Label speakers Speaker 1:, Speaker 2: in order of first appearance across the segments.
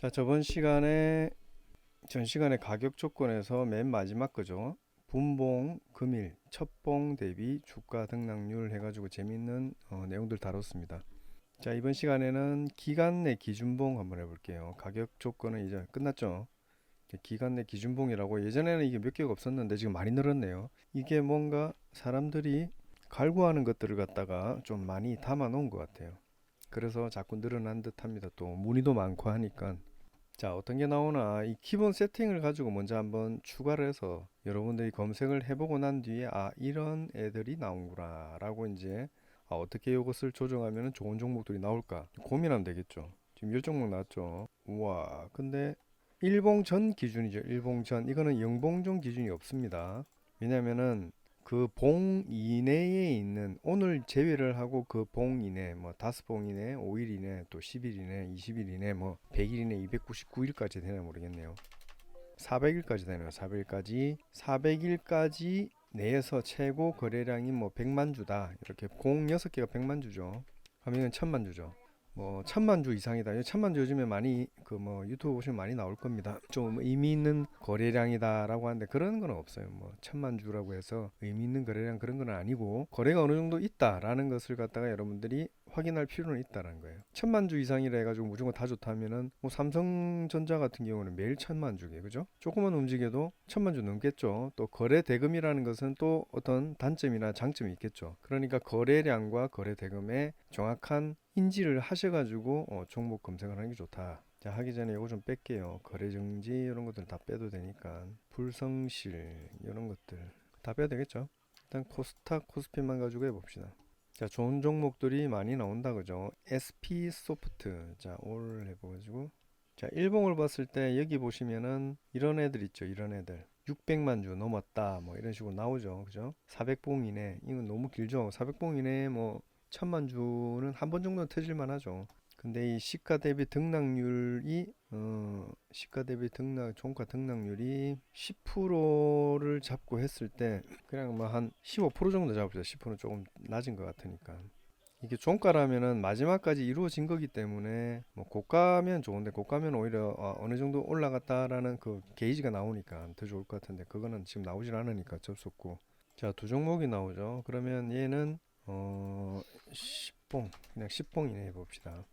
Speaker 1: 자, 전 시간에 가격 조건에서 맨 마지막 거죠. 분봉, 금일, 첫봉 대비 주가 등락률 해가지고 재밌는 내용들 다뤘습니다. 자, 이번 시간에는 기간 내 기준봉 한번 해볼게요. 가격 조건은 이제 끝났죠. 기간 내 기준봉이라고 예전에는 이게 몇 개가 없었는데 지금 많이 늘었네요. 이게 뭔가 사람들이 갈구하는 것들을 갖다가 좀 많이 담아 놓은 것 같아요. 그래서 자꾸 늘어난 듯 합니다. 또 문의도 많고 하니까. 자, 어떤 게 나오나 이 기본 세팅을 가지고 먼저 한번 추가를 해서 여러분들이 검색을 해보고 난 뒤에 이런 애들이 나온구나 라고 이제 어떻게 이것을 조정하면 좋은 종목들이 나올까 고민하면 되겠죠. 지금 10종목 나왔죠. 우와, 근데 일봉 전 기준이죠. 일봉 전 이거는 영봉종 기준이 없습니다. 왜냐면은 그 봉 이내에 있는 오늘 제외를 하고 그 봉 이내 뭐 다섯 봉 이내, 5일 이내, 또 10일 이내, 20일 이내, 뭐 100일 이내, 299일까지 되나 모르겠네요. 400일까지 되네요. 400일까지 내에서 최고 거래량이 뭐 100만 주다. 이렇게 공 6개가 100만 주죠. 그럼 이건 1000만 주죠. 뭐 1000만 주 이상이다. 1000만 주 요즘에 많이 그 뭐 유튜브 보시면 많이 나올 겁니다. 좀 의미 있는 거래량이다라고 하는데 그런 건 없어요. 뭐 1000만 주라고 해서 의미 있는 거래량 그런 건 아니고 거래가 어느 정도 있다라는 것을 갖다가 여러분들이 확인할 필요는 있다라는 거예요. 1000만 주 이상이라 해가지고 무조건 다 좋다면은 뭐 삼성전자 같은 경우는 매일 1000만 주게 그죠? 조금만 움직여도 1000만 주 넘겠죠. 또 거래 대금이라는 것은 또 어떤 단점이나 장점이 있겠죠. 그러니까 거래량과 거래 대금의 정확한 인지를 하셔가지고 종목 검색을 하는 게 좋다. 자, 하기 전에 이거 좀 뺄게요. 거래정지 이런 것들 다 빼도 되니까. 불성실 이런 것들 다 빼도 되겠죠. 일단 코스닥 코스피만 가지고 해봅시다. 자, 좋은 종목들이 많이 나온다 그죠. SP소프트 올 해가지고 자, 일봉을 봤을 때 여기 보시면은 이런 애들 있죠. 이런 애들 600만 주 넘었다 뭐 이런 식으로 나오죠. 그죠? 400봉 이내 이건 너무 길죠. 400봉 이내 뭐 1000만 주는 한 번 정도는 터질만 하죠. 근데 이 시가 대비 등락률이 시가 대비 종가 등락률이 10%를 잡고 했을 때 그냥 뭐 한 15% 정도 잡읍시다. 10%는 조금 낮은 것 같으니까. 이게 종가라면은 마지막까지 이루어진 거기 때문에 뭐 고가면 좋은데 고가면 오히려 어느 정도 올라갔다라는 그 게이지가 나오니까 더 좋을 것 같은데 그거는 지금 나오질 않으니까 어쩔 수 없고. 자, 두 종목이 나오죠. 그러면 얘는 10봉 그냥 10봉 이내 해봅시다.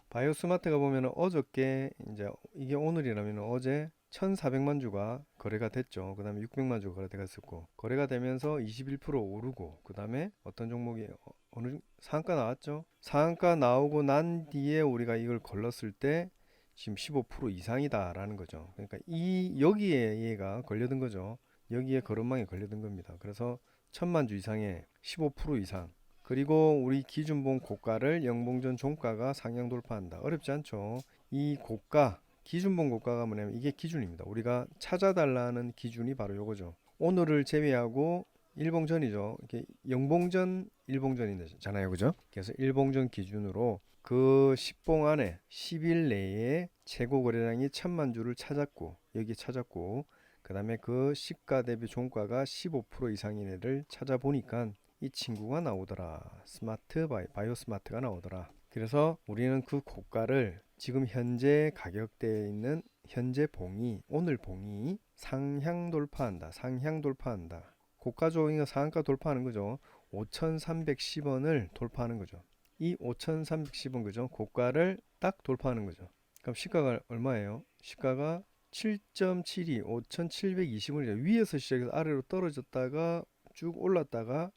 Speaker 1: 바이오스마트가 보면 어저께 이제 이게 오늘이라면 어제 1,400만 주가 거래가 됐죠. 그 다음에 600만 주가 거래가 됐었고 거래가 되면서 21% 오르고 그 다음에 어떤 종목이 어느 상한가 나왔죠. 상한가 나오고 난 뒤에 우리가 이걸 걸렀을 때 지금 15% 이상이다라는 거죠. 그러니까 이 여기에 얘가 걸려든 거죠. 여기에 거름망에 걸려든 겁니다. 그래서 1,000만 주 이상에 15% 이상 그리고 우리 기준봉 고가를 영봉전 종가가 상향 돌파한다. 어렵지 않죠. 이 고가, 기준봉 고가가 뭐냐면 이게 기준입니다. 우리가 찾아달라는 기준이 바로 요거죠. 오늘을 제외하고 일봉전이죠. 이렇게 영봉전, 일봉전이잖아요. 그죠? 그래서 일봉전 기준으로 그 10봉 안에 10일 내에 최고 거래량이 1000만 주를 찾았고 여기 찾았고 그 다음에 그 시가 대비 종가가 15% 이상인 애를 찾아보니까 이 친구가 나오더라. 바이오 스마트가 나오더라. 그래서 우리는 그 고가를 지금 현재 가격대에 있는 현재 봉이 오늘 봉이 상향 돌파한다. 상향 돌파한다. 고가 조이가 상한가 돌파하는 거죠. 5,310원을 돌파하는 거죠. 이 5,310원 그죠? 고가를 딱 돌파하는 거죠. 그럼 시가가 얼마예요? 시가가 7.72, 5,720원이죠. 위에서 시작해서 아래로 떨어졌다가 쭉 올랐다가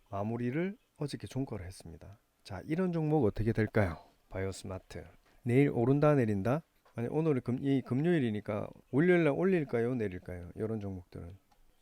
Speaker 1: 마무리를 어저께 종가를 했습니다. 자, 이런 종목 어떻게 될까요? 바이오스마트. 내일 오른다 내린다? 아니 오늘 이 금요일이니까 월요일날 올릴까요 내릴까요? 이런 종목들은.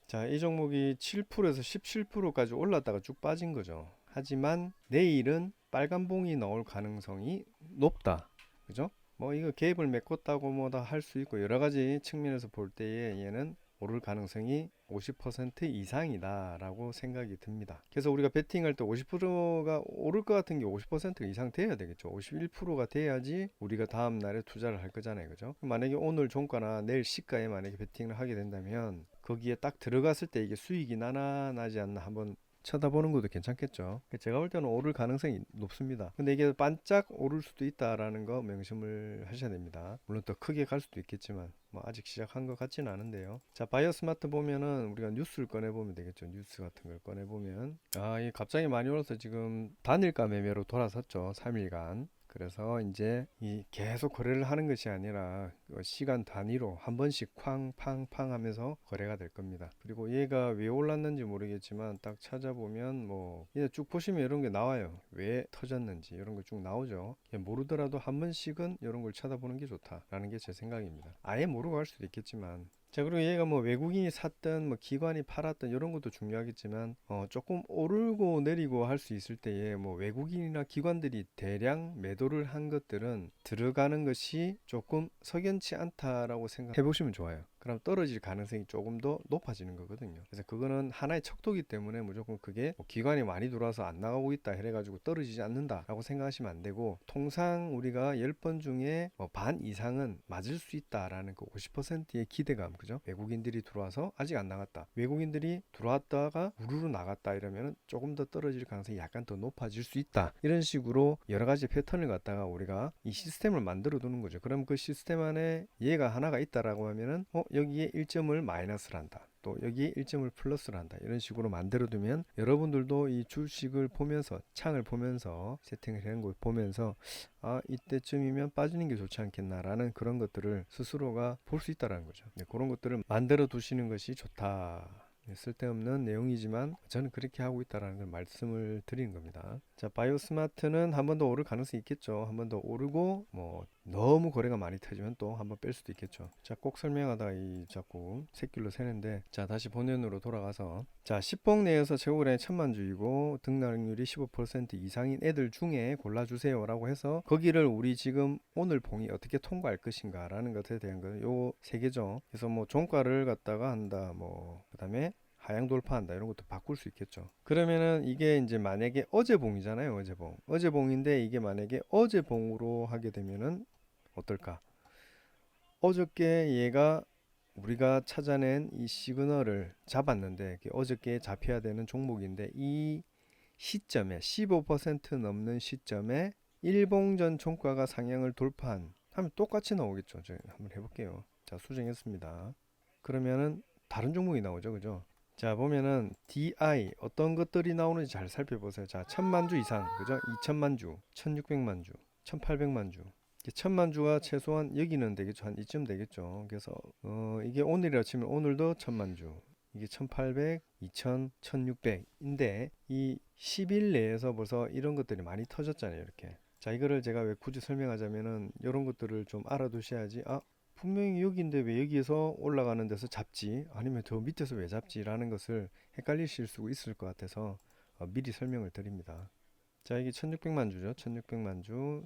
Speaker 1: 자, 이 종목이 7%에서 17%까지 올랐다가 쭉 빠진 거죠. 하지만 내일은 빨간 봉이 나올 가능성이 높다. 그죠? 뭐 이거 갭을 메꿨다고 뭐다 할 수 있고 여러 가지 측면에서 볼 때에 얘는 오를 가능성이 50% 이상이다라고 생각이 듭니다. 그래서 우리가 베팅할 때 50%가 오를 것 같은 게 50% 이상 돼야 되겠죠. 51%가 돼야지 우리가 다음 날에 투자를 할 거잖아요. 그죠? 만약에 오늘 종가나 내일 시가에 만약에 베팅을 하게 된다면 거기에 딱 들어갔을 때 이게 수익이 나나 나지 않나 한번 쳐다보는 것도 괜찮겠죠. 제가 볼 때는 오를 가능성이 높습니다. 근데 이게 반짝 오를 수도 있다라는 거 명심을 하셔야 됩니다. 물론 더 크게 갈 수도 있겠지만 뭐 아직 시작한 것 같지는 않은데요. 자, 바이오스마트 보면은 우리가 뉴스를 꺼내보면 되겠죠. 뉴스 같은 걸 꺼내보면 이 갑자기 많이 올라서 지금 단일가 매매로 돌아섰죠. 3일간. 그래서 이제 이 계속 거래를 하는 것이 아니라 시간 단위로 한 번씩 쾅팡팡 하면서 거래가 될 겁니다. 그리고 얘가 왜 올랐는지 모르겠지만 딱 찾아보면 뭐 이제 쭉 보시면 이런 게 나와요. 왜 터졌는지 이런 거 쭉 나오죠. 모르더라도 한 번씩은 이런 걸 쳐다보는 게 좋다라는 게 제 생각입니다. 아예 모르고 할 수도 있겠지만, 자, 그리고 얘가 뭐 외국인이 샀든 뭐 기관이 팔았든 이런 것도 중요하겠지만 조금 오르고 내리고 할 수 있을 때에 뭐 외국인이나 기관들이 대량 매도를 한 것들은 들어가는 것이 조금 석연치 않다라고 생각해 보시면 좋아요. 그럼 떨어질 가능성이 조금 더 높아지는 거거든요. 그래서 그거는 하나의 척도기 때문에 무조건 그게 뭐 기관이 많이 들어와서 안 나가고 있다 해가지고 떨어지지 않는다라고 생각하시면 안 되고, 통상 우리가 10번 중에 반 이상은 맞을 수 있다라는 그 50%의 기대감, 그죠? 외국인들이 들어와서 아직 안 나갔다, 외국인들이 들어왔다가 우르르 나갔다 이러면 조금 더 떨어질 가능성이 약간 더 높아질 수 있다, 이런 식으로 여러 가지 패턴을 갖다가 우리가 이 시스템을 만들어 두는 거죠. 그럼 그 시스템 안에 얘가 하나가 있다라고 하면은 여기에 1점을 마이너스를 한다, 또 여기에 1점을 플러스를 한다, 이런 식으로 만들어 두면 여러분들도 이 주식을 보면서, 창을 보면서, 세팅을 하는 걸 보면서 이때쯤이면 빠지는 게 좋지 않겠나라는 그런 것들을 스스로가 볼 수 있다라는 거죠. 그런 것들을 만들어 두시는 것이 좋다. 쓸데없는 내용이지만 저는 그렇게 하고 있다라는 걸 말씀을 드리는 겁니다. 자, 바이오스마트는 한 번 더 오를 가능성이 있겠죠. 한 번 더 오르고 뭐 너무 거래가 많이 터지면 또 한 번 뺄 수도 있겠죠. 자, 꼭 설명하다가 자꾸 새길로 새는데, 자, 다시 본연으로 돌아가서, 자, 10봉 내에서 최고거래는 1000만주이고 등락률이 15% 이상인 애들 중에 골라주세요 라고 해서 거기를 우리 지금 오늘 봉이 어떻게 통과할 것인가 라는 것에 대한 거, 요 세 개죠. 그래서 뭐 종가를 갖다가 한다, 뭐 그 다음에 하향 돌파한다, 이런 것도 바꿀 수 있겠죠. 그러면은 이게 이제 만약에 어제봉이잖아요. 어제봉인데 이게 만약에 어제봉으로 하게 되면은 어떨까? 어저께 얘가 우리가 찾아낸 이 시그널을 잡았는데, 어저께 잡혀야 되는 종목인데 이 시점에 15% 넘는 시점에 일봉전 종가가 상향을 돌파한 하면 똑같이 나오겠죠. 제가 한번 해볼게요. 자, 수정했습니다. 그러면은 다른 종목이 나오죠, 그죠? 자, 보면은 DI 어떤 것들이 나오는지 잘 살펴보세요. 자, 1000만주 이상, 그죠? 2000만주, 1600만주, 1800만주. 1000만주가 최소한 여기는 되겠죠. 한 이쯤 되겠죠. 그래서 이게 오늘이라 치면 오늘도 1000만주, 이게 1800, 2000, 1600인데 이 10일 내에서 벌써 이런 것들이 많이 터졌잖아요, 이렇게. 자, 이거를 제가 왜 굳이 설명하자면은 이런 것들을 좀 알아두셔야지, 분명히 여기인데 왜 여기에서 올라가는 데서 잡지, 아니면 저 밑에서 왜 잡지 라는 것을 헷갈리실 수 있을 것 같아서 미리 설명을 드립니다. 자, 이게 1600만주죠. 1600만주,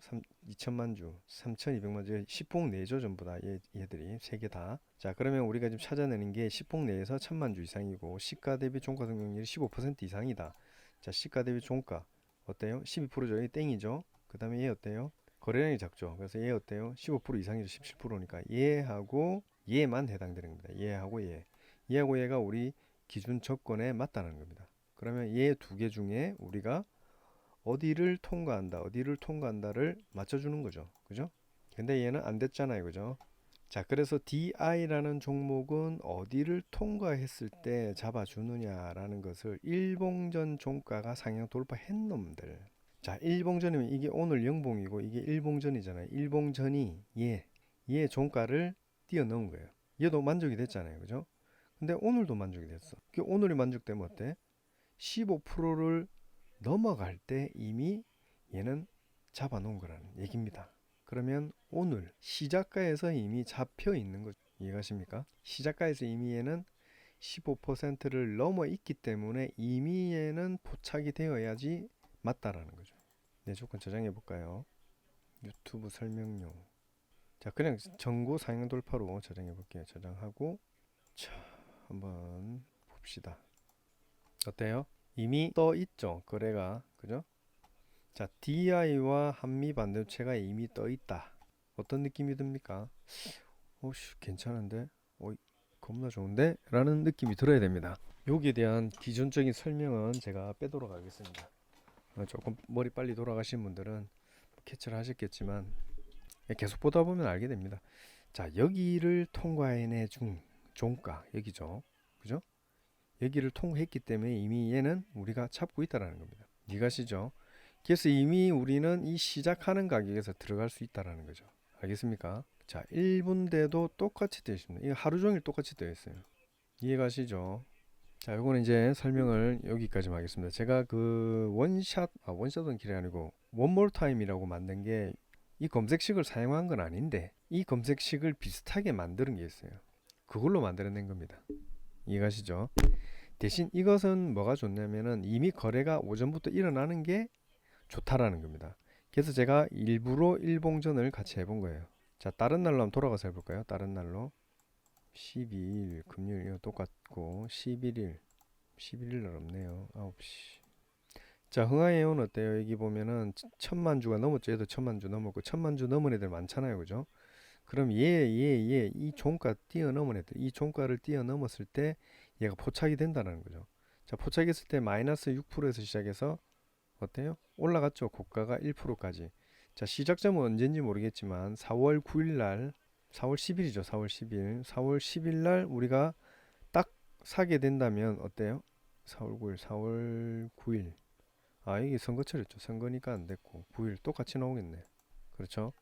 Speaker 1: 2000만주, 3200만주, 10봉 내죠. 전부 다 얘들이 세 개 다. 자, 그러면 우리가 지금 찾아내는 게 10봉 내에서 1000만주 이상이고 시가 대비 종가 성공률이 15% 이상이다. 자, 시가 대비 종가 어때요? 12%죠. 이 땡이죠. 그 다음에 얘 어때요? 거래량이 작죠. 그래서 얘 어때요? 15% 이상이죠. 17%니까 얘하고 얘만 해당되는 겁니다. 얘하고 얘가 우리 기준 조건에 맞다는 겁니다. 그러면 얘 두 개 중에 우리가 어디를 통과한다를 맞춰주는 거죠. 그죠? 근데 얘는 안 됐잖아요. 그죠? 자, 그래서 DI라는 종목은 어디를 통과했을 때 잡아주느냐라는 것을 일봉전 종가가 상향 돌파한 놈들. 자, 일봉전이면 이게 오늘 영봉이고 이게 일봉전이잖아요. 일봉전이 얘 종가를 뛰어넘은 거예요. 얘도 만족이 됐잖아요. 그죠? 근데 오늘도 만족이 됐어. 오늘이 만족되면 어때? 15%를 넘어갈 때 이미 얘는 잡아놓은 거라는 얘기입니다. 그러면 오늘 시작가에서 이미 잡혀 있는 거죠. 이해가십니까? 시작가에서 이미 얘는 15%를 넘어 있기 때문에 이미 얘는 포착이 되어야지 맞다라는 거죠. 네, 조건 저장해 볼까요? 유튜브 설명용. 자, 그냥 전고 상향 돌파로 저장해 볼게요. 저장하고, 자, 한번 봅시다. 어때요? 이미 떠 있죠, 거래가. 그죠? 자, DI와 한미 반도체가 이미 떠 있다. 어떤 느낌이 듭니까? 오씨, 괜찮은데? 겁나 좋은데? 라는 느낌이 들어야 됩니다. 여기에 대한 기존적인 설명은 제가 빼도록 하겠습니다. 조금 머리 빨리 돌아가신 분들은 캐치를 하셨겠지만 계속 보다 보면 알게 됩니다. 자, 여기를 통과해내 중 종가 여기죠. 그죠? 여기를 통과했기 때문에 이미 얘는 우리가 잡고 있다라는 겁니다. 이해가시죠? 그래서 이미 우리는 이 시작하는 가격에서 들어갈 수 있다라는 거죠. 알겠습니까? 자, 1분대도 똑같이 되어 있습니다. 이거 하루 종일 똑같이 되어 있어요. 이해가시죠? 자, 요거는 이제 설명을 여기까지 하겠습니다. 제가 그 원샷은 길이 아니고 원몰 타임이라고 만든 게 이 검색식을 사용한 건 아닌데 이 검색식을 비슷하게 만드는 게 있어요. 그걸로 만들어낸 겁니다. 이해가시죠? 대신 이것은 뭐가 좋냐면은 이미 거래가 오전부터 일어나는 게 좋다라는 겁니다. 그래서 제가 일부러 일봉전을 같이 해본 거예요. 자, 다른 날로 한번 돌아가서 해볼까요? 다른 날로 12일 금요일 이거 똑같고 11일 날 없네요. 9시. 자, 흥하이온 어때요? 여기 보면은 1000만 주가 넘었죠. 얘도 1000만 주 넘었고 1000만 주 넘은 애들 많잖아요. 그죠? 그럼 이 종가 뛰어넘은 애들, 이 종가를 뛰어넘었을 때 얘가 포착이 된다는 거죠. 자, 포착했을 때 마이너스 6%에서 시작해서 어때요? 올라갔죠. 고가가 1%까지. 자, 시작점은 언제인지 모르겠지만 4월 9일 날, 4월 10일이죠. 4월 10일. 4월 10일 날 우리가 딱 사게 된다면 어때요? 4월 9일, 4월 9일. 아, 이게 선거철이었죠. 선거니까 안 됐고 9일 똑같이 나오겠네. 그렇죠?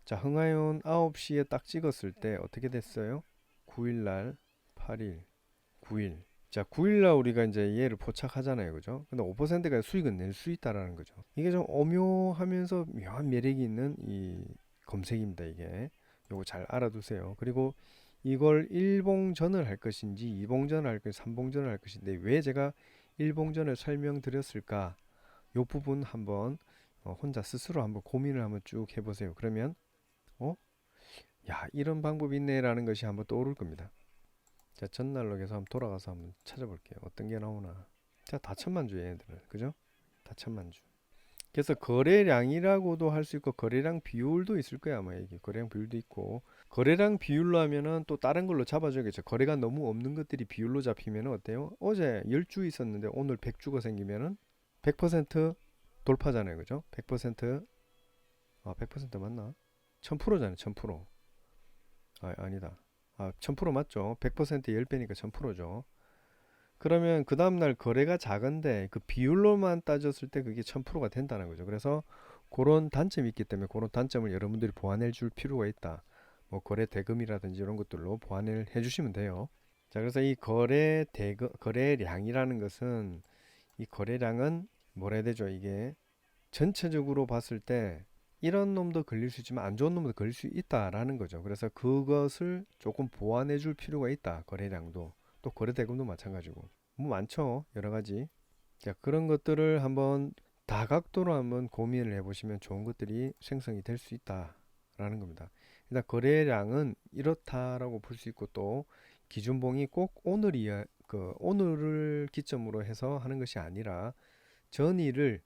Speaker 1: 자, 흥하이온 9시에 딱 찍었을 때 어떻게 됐어요? 9일 날, 8일, 9일. 자, 9일 날 우리가 이제 얘를 포착하잖아요. 그죠? 근데 5%가 수익은 낼 수 있다라는 거죠. 이게 좀 오묘하면서 묘한 매력이 있는 이 검색입니다. 이게. 요거 잘 알아두세요. 그리고 이걸 1봉전을 할 것인지 2봉전을 할 것인지 3봉전을 할 것인데 왜 제가 1봉전을 설명드렸을까? 요 부분 한번 혼자 스스로 한번 고민을 한번 쭉 해보세요. 그러면 어? 야, 이런 방법이 있네라는 것이 한번 떠오를 겁니다. 자, 전날로 해서 한번 돌아가서 한번 찾아볼게요. 어떤 게 나오나. 자, 다 1000만 주 얘네들은. 그죠? 다 1000만 주. 그래서 거래량이라고도 할 수 있고 거래량 비율도 있을 거야 아마. 이게 거래량 비율도 있고 거래량 비율로 하면은 또 다른 걸로 잡아줘야겠죠. 거래가 너무 없는 것들이 비율로 잡히면은 어때요? 어제 10주 있었는데 오늘 100주가 생기면은 100% 돌파잖아요. 그죠? 100% 100% 맞나? 1000%잖아요. 1000%. 아니다. 1000% 맞죠? 100%의 10배니까 1000%죠. 그러면 그 다음날 거래가 작은데 그 비율로만 따졌을 때 그게 1000%가 된다는 거죠. 그래서 그런 단점이 있기 때문에 그런 단점을 여러분들이 보완해 줄 필요가 있다. 뭐 거래 대금이라든지 이런 것들로 보완을 해 주시면 돼요. 자, 그래서 이 거래량이라는 것은 이 거래량은 뭐라 해야 되죠? 이게 전체적으로 봤을 때 이런 놈도 걸릴 수 있지만 안 좋은 놈도 걸릴 수 있다라는 거죠. 그래서 그것을 조금 보완해 줄 필요가 있다. 거래량도. 또 거래대금도 마찬가지고. 뭐 많죠. 여러 가지. 자, 그런 것들을 한번 다각도로 한번 고민을 해보시면 좋은 것들이 생성이 될 수 있다라는 겁니다. 일단 거래량은 이렇다라고 볼 수 있고 또 기준봉이 꼭 오늘을 기점으로 해서 하는 것이 아니라 전일을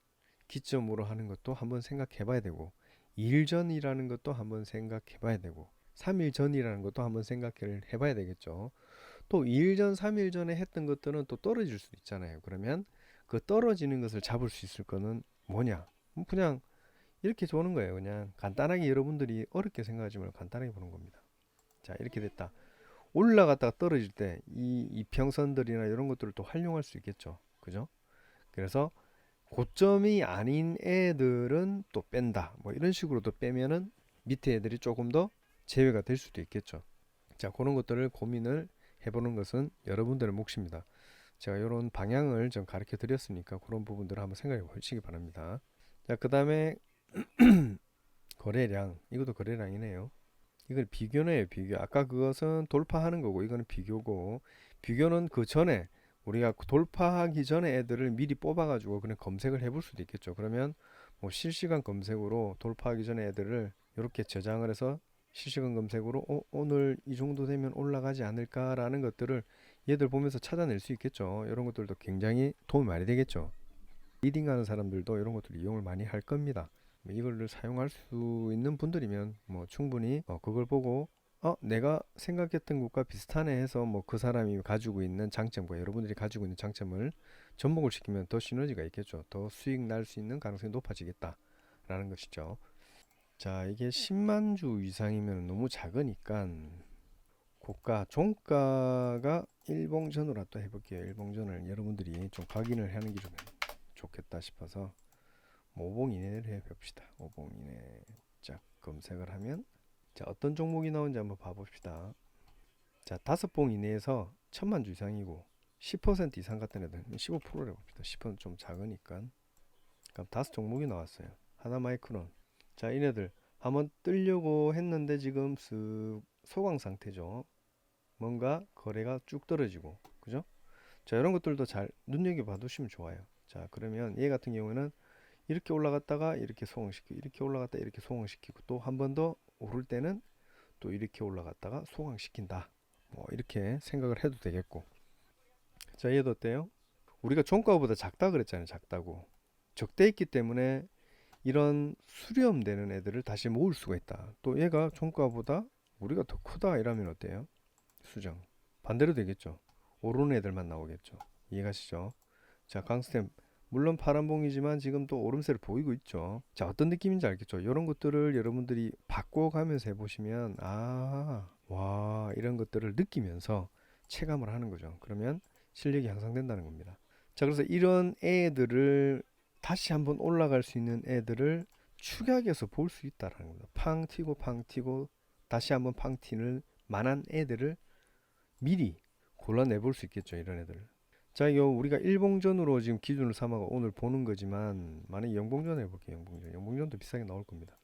Speaker 1: 기점으로 하는 것도 한번 생각해 봐야 되고 2일 전이라는 것도 한번 생각해 봐야 되고 3일 전이라는 것도 한번 생각을 해 봐야 되겠죠. 또 2일 전, 3일 전에 했던 것들은 또 떨어질 수 있잖아요. 그러면 그 떨어지는 것을 잡을 수 있을 거는 뭐냐? 그냥 이렇게 보는 거예요. 그냥 간단하게 여러분들이 어렵게 생각하지 말고 간단하게 보는 겁니다. 자, 이렇게 됐다. 올라갔다가 떨어질 때 이 이평선들이나 이런 것들을 또 활용할 수 있겠죠. 그죠? 그래서 고점이 아닌 애들은 또 뺀다. 뭐 이런 식으로 도 빼면은 밑에 애들이 조금 더 제외가 될 수도 있겠죠. 자, 그런 것들을 고민을 해보는 것은 여러분들의 몫입니다. 제가 이런 방향을 좀 가르쳐 드렸으니까 그런 부분들을 한번 생각해 보시기 바랍니다. 자, 그 다음에 거래량. 이것도 거래량이네요. 이건 비교네요. 비교. 아까 그것은 돌파하는 거고 이거는 비교고 비교는 그 전에 우리가 돌파하기 전에 애들을 미리 뽑아가지고 그냥 검색을 해볼 수도 있겠죠. 그러면 뭐 실시간 검색으로 돌파하기 전에 애들을 이렇게 저장을 해서 실시간 검색으로 오늘 이 정도 되면 올라가지 않을까라는 것들을 얘들 보면서 찾아낼 수 있겠죠. 이런 것들도 굉장히 도움이 많이 되겠죠. 리딩하는 사람들도 이런 것들 이용을 많이 할 겁니다. 이걸 사용할 수 있는 분들이면 뭐 충분히 그걸 보고 내가 생각했던 것과 비슷하네 해서 뭐 그 사람이 가지고 있는 장점과 여러분들이 가지고 있는 장점을 접목을 시키면 더 시너지가 있겠죠. 더 수익 날 수 있는 가능성이 높아지겠다라는 것이죠. 자, 이게 10만 주 이상이면 너무 작으니까 고가, 종가가 일봉전으로 또 해볼게요. 일봉전을 여러분들이 좀 확인을 하는 게 좀 좋겠다 싶어서 5봉 이내를 해봅시다. 5봉 이내 쫙 검색을 하면 자, 어떤 종목이 나오는지 한번 봐봅시다. 자, 5봉 이내에서 1000만 주 이상이고 10% 이상 같은 애들 15%를 해봅시다. 10%는 좀 작으니까. 그럼 5종목이 나왔어요. 하나마이크론. 자, 이네들 한번 뜨려고 했는데 지금 소강 상태죠. 뭔가 거래가 쭉 떨어지고, 그죠? 자, 이런 것들도 잘 눈여겨봐 두시면 좋아요. 자, 그러면 얘 같은 경우에는 이렇게 올라갔다가 이렇게 소강시키고, 이렇게 올라갔다 이렇게 소강시키고, 또 한 번 더 오를 때는 또 이렇게 올라갔다가 소강시킨다. 뭐 이렇게 생각을 해도 되겠고. 자, 얘도 어때요? 우리가 종가보다 작다 그랬잖아요. 작다고. 적대있기 때문에 이런 수렴되는 애들을 다시 모을 수가 있다. 또 얘가 종가보다 우리가 더 크다 이러면 어때요? 수정. 반대로 되겠죠. 오르는 애들만 나오겠죠. 이해가시죠? 자, 강스템. 물론 파란봉이지만 지금 또 오름세를 보이고 있죠. 자, 어떤 느낌인지 알겠죠? 이런 것들을 여러분들이 바꿔가면서 해보시면 와, 이런 것들을 느끼면서 체감을 하는 거죠. 그러면 실력이 향상된다는 겁니다. 자, 그래서 이런 애들을 다시 한번 올라갈 수 있는 애들을 축약해서 볼 수 있다는 겁니다. 팡 튀고 팡 튀고 다시 한번 팡 튀는 만한 애들을 미리 골라내 볼 수 있겠죠. 이런 애들. 자, 이거 우리가 일봉전으로 지금 기준을 삼아서 오늘 보는 거지만 만약에 영봉전 해볼게요. 영봉전. 영봉전도 비싸게 나올 겁니다.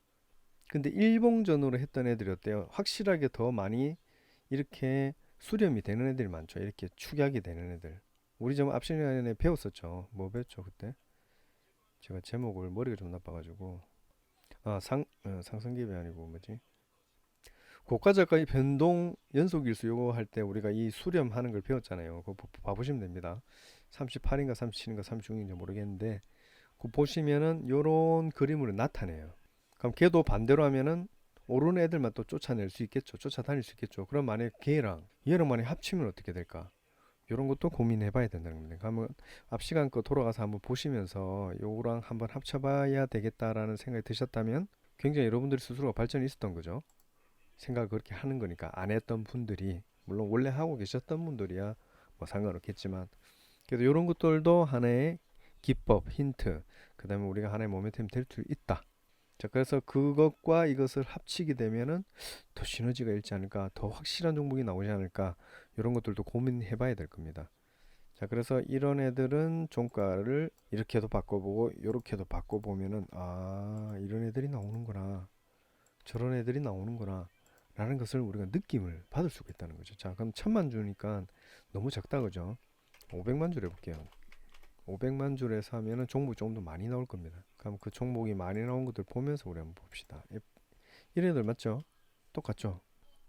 Speaker 1: 근데 일봉전으로 했던 애들이 어때요? 확실하게 더 많이 이렇게 수렴이 되는 애들이 많죠. 이렇게 축약이 되는 애들. 우리 좀 앞 시간에 배웠었죠. 뭐 배웠죠 그때? 제가 제목을 머리가 좀 나빠가지고 상승기업이 아니고 뭐지? 고가저가 변동 연속일수 요거 할 때 우리가 이 수렴하는 걸 배웠잖아요. 그거 봐보시면 됩니다. 38인가 37인가 36인지 모르겠는데 그 보시면은 요런 그림으로 나타내요. 그럼 걔도 반대로 하면은 오르는 애들만 또 쫓아낼 수 있겠죠. 쫓아다닐 수 있겠죠. 그럼 만약에 걔랑 얘랑 만약에 합치면 어떻게 될까? 이런 것도 고민해 봐야 된다는 겁니다. 그러면 앞 시간 거 돌아가서 한번 보시면서 요거랑 한번 합쳐봐야 되겠다라는 생각이 드셨다면 굉장히 여러분들이 스스로가 발전이 있었던 거죠. 생각을 그렇게 하는 거니까 안 했던 분들이 물론 원래 하고 계셨던 분들이야 뭐 상관없겠지만 그래도 이런 것들도 하나의 기법, 힌트, 그 다음에 우리가 하나의 모멘텀이 될 수 있다. 자, 그래서 그것과 이것을 합치게 되면은 더 시너지가 있지 않을까, 더 확실한 종목이 나오지 않을까, 이런 것들도 고민해 봐야 될 겁니다. 자, 그래서 이런 애들은 종가를 이렇게도 바꿔보고, 이렇게도 바꿔보면은, 이런 애들이 나오는구나, 저런 애들이 나오는구나, 라는 것을 우리가 느낌을 받을 수가 있다는 거죠. 자, 그럼 1000만 주니까 너무 작다, 그죠? 500만 줄 해볼게요. 500만 줄에서 하면은 종목이 조금 더 많이 나올 겁니다. 그럼 그 종목이 많이 나온 것들 보면서 우리 한번 봅시다. 이래들 맞죠? 똑같죠?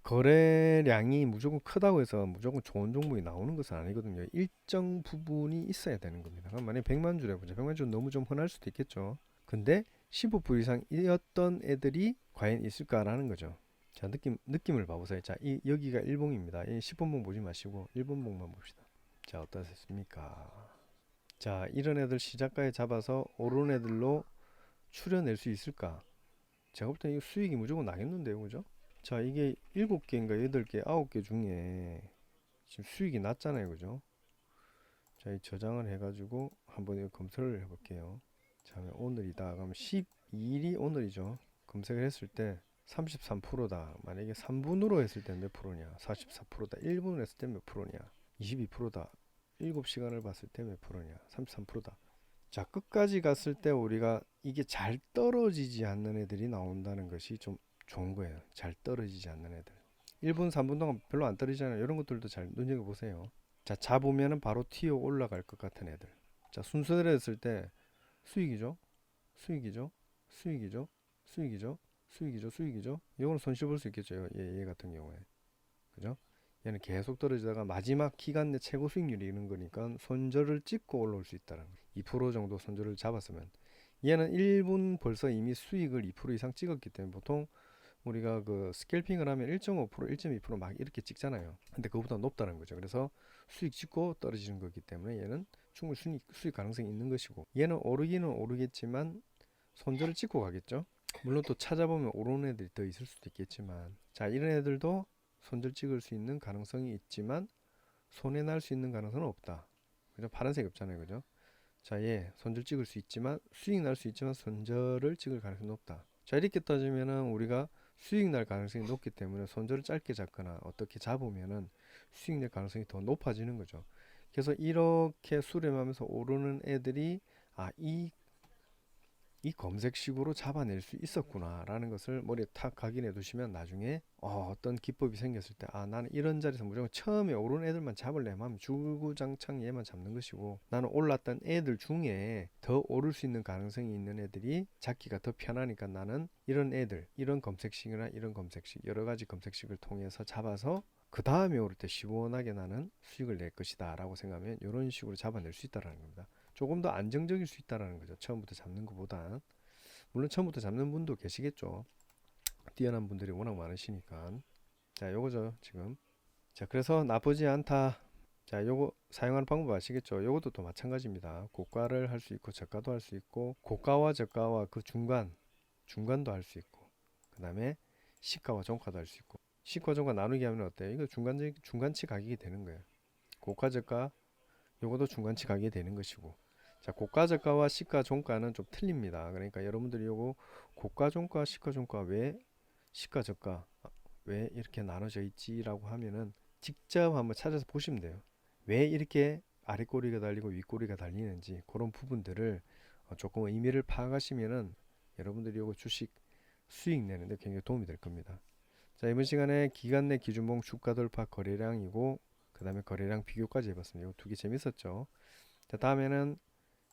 Speaker 1: 거래량이 무조건 크다고 해서 무조건 좋은 종목이 나오는 것은 아니거든요. 일정 부분이 있어야 되는 겁니다. 그럼 만약에 100만 줄 해보자. 100만 줄 너무 좀 흔할 수도 있겠죠. 근데 15% 이상이었던 애들이 과연 있을까라는 거죠. 자, 느낌을 봐보세요. 자, 여기가 1봉입니다. 이 10분봉 보지 마시고 1분봉만 봅시다. 자, 어떠셨습니까? 자, 이런 애들 시작가에 잡아서 오른 애들로 추려낼 수 있을까? 제가 볼 때 이 수익이 무조건 나겠는데요, 그죠? 자, 이게 7개인가 8개, 9개 중에 지금 수익이 났잖아요, 그죠? 자, 이 저장을 해가지고 한번 검색을 해볼게요. 자, 오늘이다. 그럼 12일이 오늘이죠. 검색을 했을 때 33%다. 만약에 3분으로 했을 때 몇 프로냐? 44%다. 1분으로 했을 때 몇 프로냐? 22%다. 7시간을 봤을 때 몇 프로냐? 33%다. 자, 끝까지 갔을 때 우리가 이게 잘 떨어지지 않는 애들이 나온다는 것이 좀 좋은 거예요. 잘 떨어지지 않는 애들. 1분, 3분 동안 별로 안 떨어지잖아요. 이런 것들도 잘 눈여겨보세요. 자, 잡으면 바로 튀어 올라갈 것 같은 애들. 자, 순서대로 했을 때 수익이죠. 수익이죠. 수익이죠. 수익이죠. 수익이죠. 수익이죠. 이거는 손실 볼 수 있겠죠. 얘 같은 경우에. 그죠? 얘는 계속 떨어지다가 마지막 기간 내 최고 수익률이 있는 거니까 손절을 찍고 올라올 수 있다는 거예요. 2% 정도 손절을 잡았으면 얘는 1분 벌써 이미 수익을 2% 이상 찍었기 때문에 보통 우리가 그 스캘핑을 하면 1.5%, 1.2% 막 이렇게 찍잖아요. 근데 그거보다 높다는 거죠. 그래서 수익 찍고 떨어지는 거기 때문에 얘는 충분히 수익 가능성이 있는 것이고, 얘는 오르기는 오르겠지만 손절을 찍고 가겠죠. 물론 또 찾아보면 오르는 애들이 더 있을 수도 있겠지만, 자, 이런 애들도 손절 찍을 수 있는 가능성이 있지만 손해 날 수 있는 가능성은 없다. 그죠? 파란색이 없잖아요. 그죠? 자, 얘 손절 찍을 수 있지만 수익 날 수 있지만 손절을 찍을 가능성이 높다. 자, 이렇게 따지면은 우리가 수익 날 가능성이 높기 때문에 손절을 짧게 잡거나 어떻게 잡으면은 수익 낼 가능성이 더 높아지는 거죠. 그래서 이렇게 수렴하면서 오르는 애들이, 이 검색식으로 잡아낼 수 있었구나라는 것을 머리에 탁 각인해 두시면 나중에 어떤 기법이 생겼을 때, 나는 이런 자리에서 무조건 처음에 오른 애들만 잡으려면 하면 주구장창 얘만 잡는 것이고, 나는 올랐던 애들 중에 더 오를 수 있는 가능성이 있는 애들이 잡기가 더 편하니까 나는 이런 애들, 이런 검색식이나 이런 검색식, 여러 가지 검색식을 통해서 잡아서 그 다음에 오를 때 시원하게 나는 수익을 낼 것이다 라고 생각하면 이런 식으로 잡아낼 수 있다는 겁니다. 조금 더 안정적일 수 있다는 거죠. 처음부터 잡는 것보다. 물론 처음부터 잡는 분도 계시겠죠. 뛰어난 분들이 워낙 많으시니까. 자, 요거죠 지금. 자, 그래서 나쁘지 않다. 자, 요거 사용하는 방법 아시겠죠? 요것도 또 마찬가지입니다. 고가를 할 수 있고 저가도 할 수 있고, 고가와 저가와 그 중간도 할 수 있고, 그 다음에 시가와 종가도 할 수 있고. 시가 종가 나누기 하면 어때요? 이거 중간치 가격이 되는 거예요. 고가 저가, 요것도 중간치 가격이 되는 것이고. 자, 고가 저가와 시가 종가는 좀 틀립니다. 그러니까 여러분들이 요거 고가 종가, 시가 종가, 왜 시가 저가 왜 이렇게 나눠져 있지라고 하면은 직접 한번 찾아서 보시면 돼요. 왜 이렇게 아래 꼬리가 달리고 위 꼬리가 달리는지 그런 부분들을 조금 의미를 파악하시면은 여러분들이 요거 주식 수익 내는데 굉장히 도움이 될 겁니다. 자, 이번 시간에 기간 내 기준봉 주가 돌파 거래량이고, 그 다음에 거래량 비교까지 해봤습니다. 이 두 개 재밌었죠. 자, 다음에는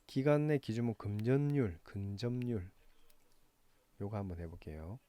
Speaker 1: 기간 내 기준은 근접률 요거 한번 해볼게요.